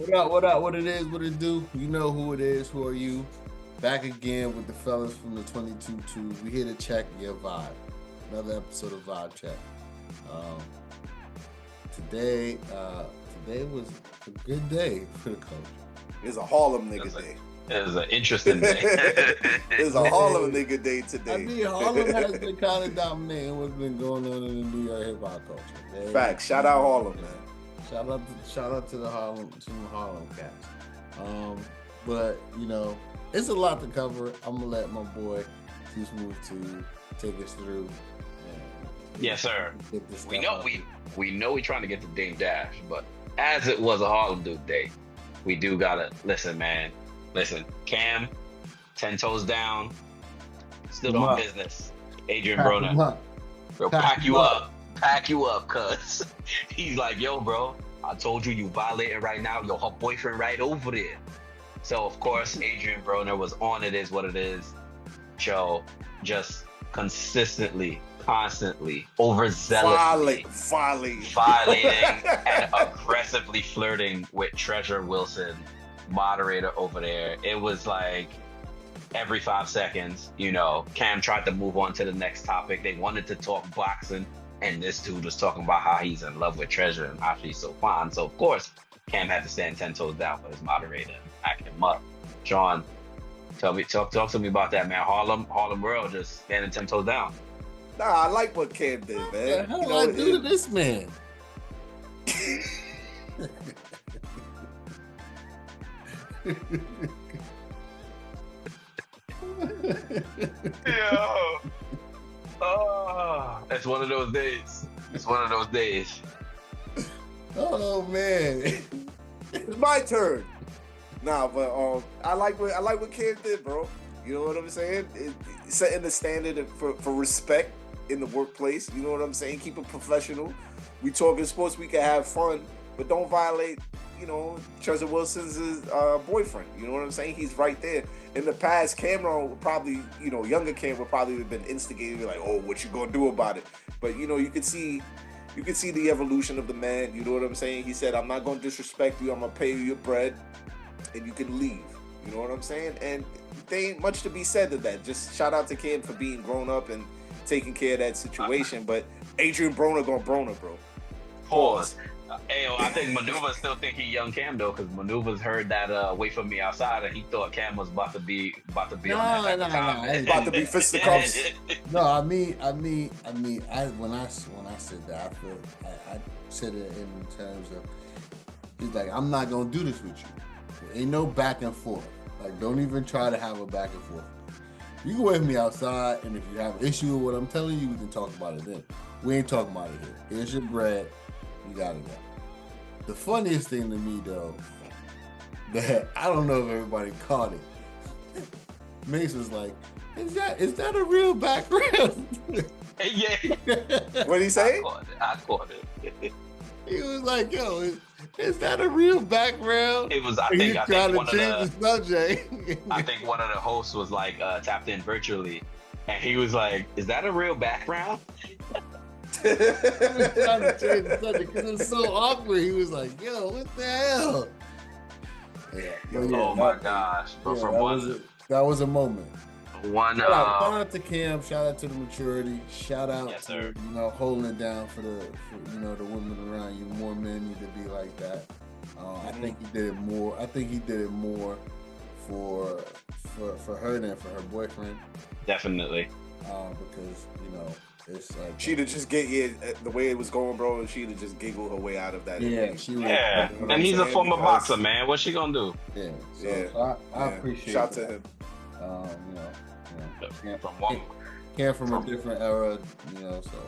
What up? What up? What it is? What it do? You know who it is. Who are you? Back again with the fellas from the 22-2. We here to check your vibe. Another episode of Vibe Check. Um, today, today was a good day for the culture. It's a Harlem nigga day. It was an interesting day. It's a Harlem nigga day I today. mean, Harlem has been kind of dominating what's been going on in the New York hip hop culture. Facts. Shout out Harlem, man. Shout out to the Harlem cats. But you know, it's a lot to cover. I'm gonna let my boy Too Smooth to take us through. Yes, sir. We know we trying to get to Dame Dash, but as it was a Harlem Dude day, we do gotta listen, man. Listen, Cam, 10 toes down, stood on business. Adrian Broner, bro, pack you up, cuz he's like, yo, bro, I told you violating right now. Yo, her boyfriend right over there. So of course, Adrian Broner was on It Is What It Is show, just consistently, constantly, overzealously violating and aggressively flirting with Treasure Wilson, moderator over there. It was like every 5 seconds, you know, Cam tried to move on to the next topic. They wanted to talk boxing, and this dude was talking about how he's in love with Treasure and how she's so fine. So of course, Cam had to stand 10 toes down for his moderator and back him up. Sean, talk to me about that, man. Harlem World just standing 10 toes down. Nah, I like what Cam did, man. How do I do to this man? Yo. Oh, it's one of those days. Oh man. It's my turn. Nah, but I like what Cam did, bro. You know what I'm saying? Setting the standard for respect in the workplace. You know what I'm saying? Keep it professional. We talking sports, we can have fun, but don't violate, you know, Treasure Wilson's boyfriend. You know what I'm saying? He's right there. In the past, Cameron would probably, you know, younger Cam would probably have been instigated, like, oh, what you gonna do about it? But you know, you could see the evolution of the man. You know what I'm saying? He said, I'm not gonna disrespect you. I'm gonna pay you your bread, and you can leave. You know what I'm saying? And there ain't much to be said to that. Just shout out to Cam for being grown up and taking care of that situation. But Adrian Broner gonna Broner, bro. Pause. Hey, I think Maneuver still think he young Cam though, because Maneuver's heard that "Wait for Me Outside" and he thought Cam was about to be on that. About to be fisticuffs. No, I mean, when I said that, I said it in terms of, he's like, I'm not gonna do this with you. There ain't no back and forth. Like, don't even try to have a back and forth. You can wait for me outside, and if you have an issue with what I'm telling you, we can talk about it then. We ain't talking about it here. Here's your bread. You gotta go. The funniest thing to me, though, that I don't know if everybody caught it. Mace was like, "Is that a real background?" Yeah. What'd he say? I caught it. He was like, "Yo, is that a real background?" It was. I think one of the hosts was like tapped in virtually, and he was like, "Is that a real background?" He was trying to change the subject because it was so awkward. He was like, "Yo, what the hell?" Oh my gosh! But yeah, that was a moment. Shout out to Cam. Shout out to the maturity. Shout out to sir. You know, holding it down for the women around you. More men need to be like that. I think he did it more. I think he did it more for her than for her boyfriend. Definitely. Because you know, it's like she'd have just the way it was going, bro. She'd have just giggled her way out of that. Yeah, she would. Yeah, and he's a former boxer, man. What's she gonna do? Yeah, so I appreciate. Shout to him. Came from a different era, you know. So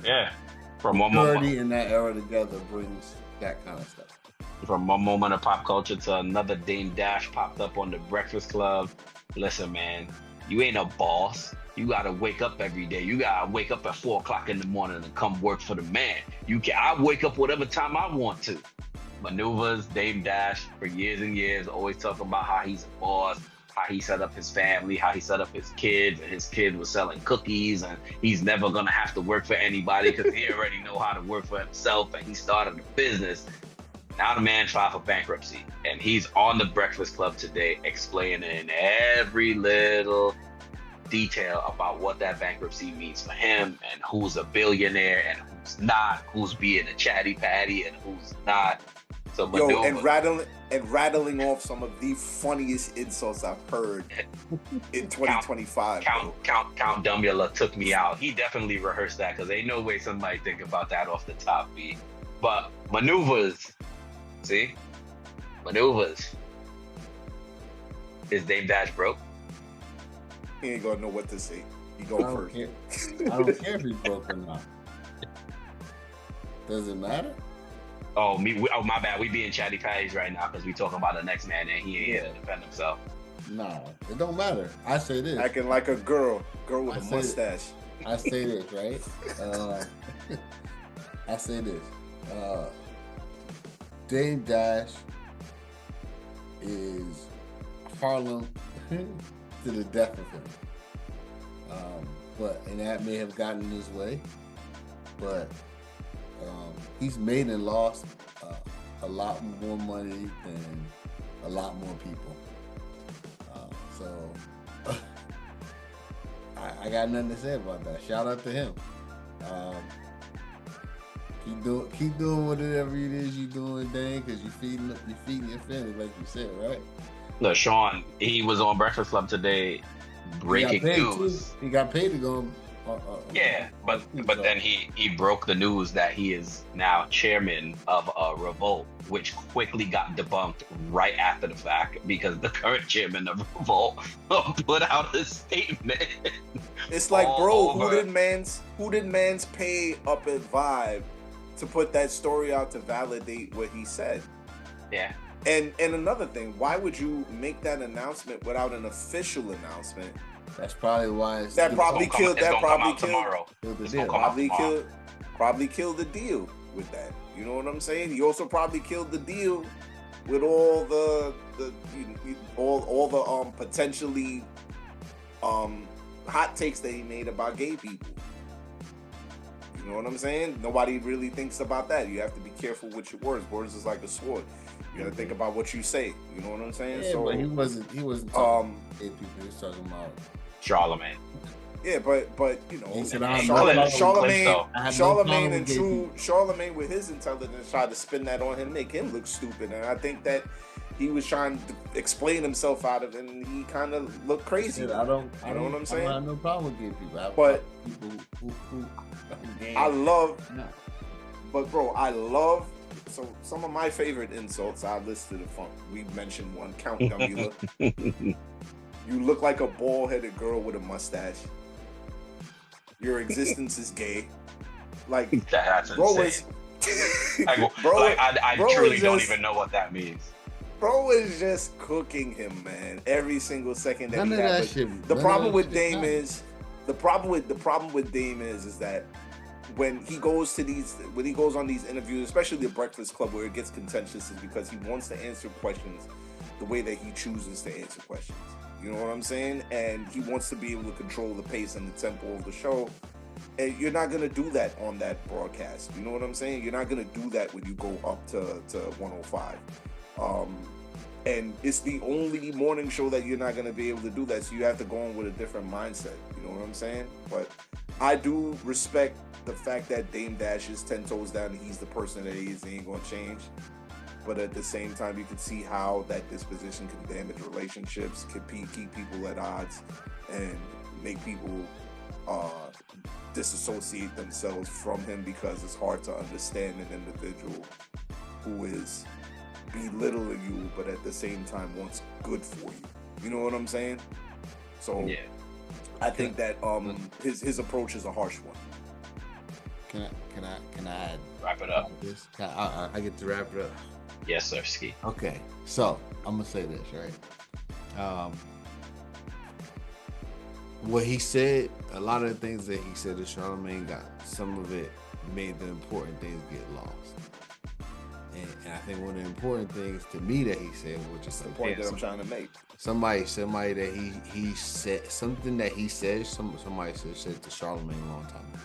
yeah, from one moment in that era together brings that kind of stuff. From one moment of pop culture to another, Dame Dash popped up on the Breakfast Club. Listen, man, you ain't a boss. You gotta wake up every day. You gotta wake up at 4 o'clock in the morning and come work for the man. I wake up whatever time I want to. Maneuvers, Dame Dash, for years and years, always talking about how he's a boss, how he set up his family, how he set up his kids, and his kid was selling cookies, and he's never gonna have to work for anybody because he already know how to work for himself, and he started a business. Now the man filed for bankruptcy, and he's on the Breakfast Club today explaining every little detail about what that bankruptcy means for him and who's a billionaire and who's not, who's being a chatty patty and who's not. So and rattling off some of the funniest insults I've heard in 2025. Count Dumbula took me out. He definitely rehearsed that because ain't no way somebody think about that off the top beat. But maneuvers. Is Dame Dash broke? He ain't gonna know what to say. He go first. I don't care if he's broke or not. Does it matter? Oh, my bad. We being chatty patties right now because we talking about the next man and he ain't here to defend himself. No, it don't matter. I say this. Acting like a girl with a mustache. I say this, right? I say this. Dame Dash is Harlem to the death of him. And that may have gotten in his way, but he's made and lost a lot more money than a lot more people. So I got nothing to say about that. Shout out to him. Keep doing whatever it is you're doing, Dane, because you're feeding your family, like you said, right? Look, Sean, he was on Breakfast Club today, breaking news. He got paid to go. But then he broke the news that he is now chairman of a revolt, which quickly got debunked right after the fact because the current chairman of Revolt put out a statement. It's like, bro, who did man's pay up at Vibe to put that story out to validate what he said? Yeah. And another thing, why would you make that announcement without an official announcement? That's probably why probably killed the deal with that. You know what I'm saying? He also probably killed the deal with all the potentially hot takes that he made about gay people. You know what I'm saying? Nobody really thinks about that. You have to be careful with your words. Words is like a sword. You gotta think about what you say. You know what I'm saying? Yeah, but he wasn't talking gay people. He was talking about Charlamagne. Yeah, but you know, he said, Charlamagne with his intelligence tried to spin that on him, make him look stupid, and I think that he was trying to explain himself out of it, and he kind of looked crazy. I don't know what I'm saying? I have no problem with gay people. But people who I love. So some of my favorite insults I listed. We mentioned one. Count Dumbula. You look like a bald-headed girl with a mustache. Your existence is gay. Like, that's bro insane. I truly don't even know what that means. Bro is just cooking him, man. Every single second that None he of that has. shit. The problem with Dame is that when he goes on these interviews, especially the Breakfast Club, where it gets contentious, is because he wants to answer questions the way that he chooses to answer questions. You know what I'm saying? And he wants to be able to control the pace and the tempo of the show. And you're not going to do that on that broadcast. You know what I'm saying? You're not going to do that when you go up to 105. And it's the only morning show that you're not going to be able to do that. So you have to go on with a different mindset. You know what I'm saying? But I do respect the fact that Dame Dash is 10 toes down and he's the person that he is. He ain't going to change. But at the same time, you can see how that disposition can damage relationships, can keep people at odds, and make people disassociate themselves from him because it's hard to understand an individual who is belittling you, but at the same time wants good for you. You know what I'm saying? So yeah. I think that his approach is a harsh one. Can I wrap it up? I get to wrap it up. Yes, sir, Ski. Okay, so I'm gonna say this, right? What he said, a lot of the things that he said that Charlamagne got, some of it made the important things get lost. And I think one of the important things to me that he said, which is the point that I'm trying to make. Somebody that he said something that he said. Somebody said to Charlamagne a long time ago.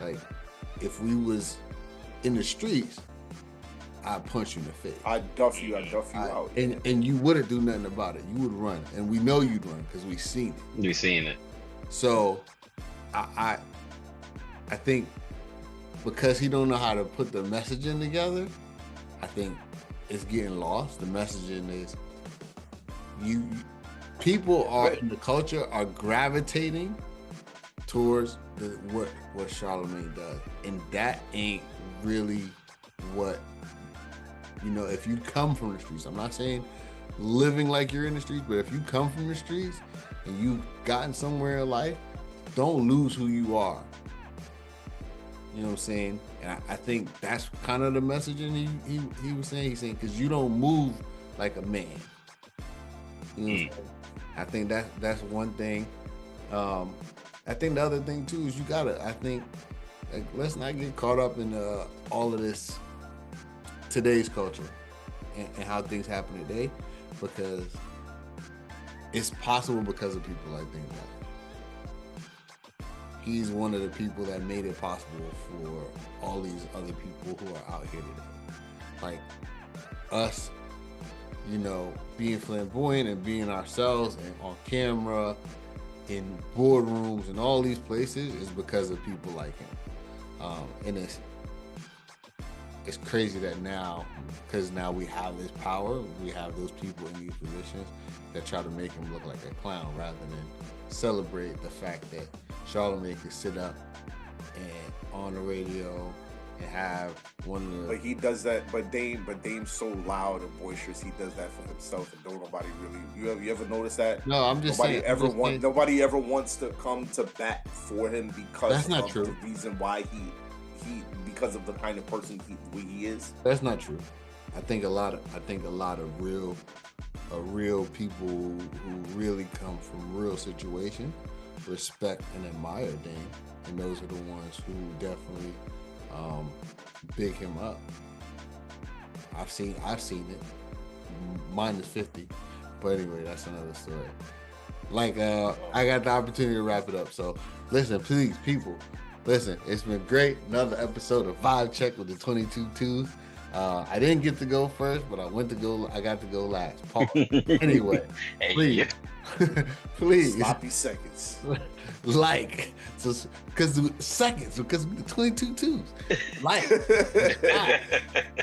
Like, if we was in the streets, I punch you in the face. I duff you out. And you wouldn't do nothing about it. You would run, and we know you'd run because we've seen it. We've seen it. So, I think because he don't know how to put the messaging together, I think it's getting lost. The messaging is people are in the culture are gravitating towards what Charlamagne does, and that ain't really what, you know. If you come from the streets, I'm not saying living like you're in the streets, but if you come from the streets and you've gotten somewhere in life, don't lose who you are. You know what I'm saying? And I think that's kind of the messaging he was saying. He's saying, because you don't move like a man. You know what I'm saying? I think that's one thing. I think the other thing too is you gotta, I think, like, let's not get caught up in all of this today's culture and how things happen today, because it's possible because of people like Dame Dash. He's one of the people that made it possible for all these other people who are out here today. Like us, you know, being flamboyant and being ourselves and on camera, in boardrooms and all these places is because of people like him. And it's crazy that now, because now we have this power, we have those people in these positions that try to make him look like a clown rather than celebrate the fact that Charlamagne can sit up and on the radio and have one of the. But he does that. But Dame's so loud and boisterous. He does that for himself, and don't nobody really. You ever notice that? No, I'm just nobody saying. Nobody ever wants to come to bat for him because that's not true. The reason why he because of the kind of person he is. That's not true. I think a lot of real people who really come from real situations respect and admire Dame, and those are the ones who definitely big him up. I've seen it. Mine is 50, but anyway, that's another story. Like I got the opportunity to wrap it up. So listen, please, people, listen. It's been great. Another episode of Vibe Check with the 22 Twos. I didn't get to go first, but I got to go last. Pause. Anyway, please, please. Sloppy seconds. Like, so because the 22 twos. Like,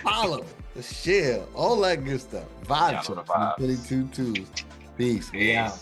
follow, share, all that good stuff. Vibe Check, 22 twos. Peace. We out.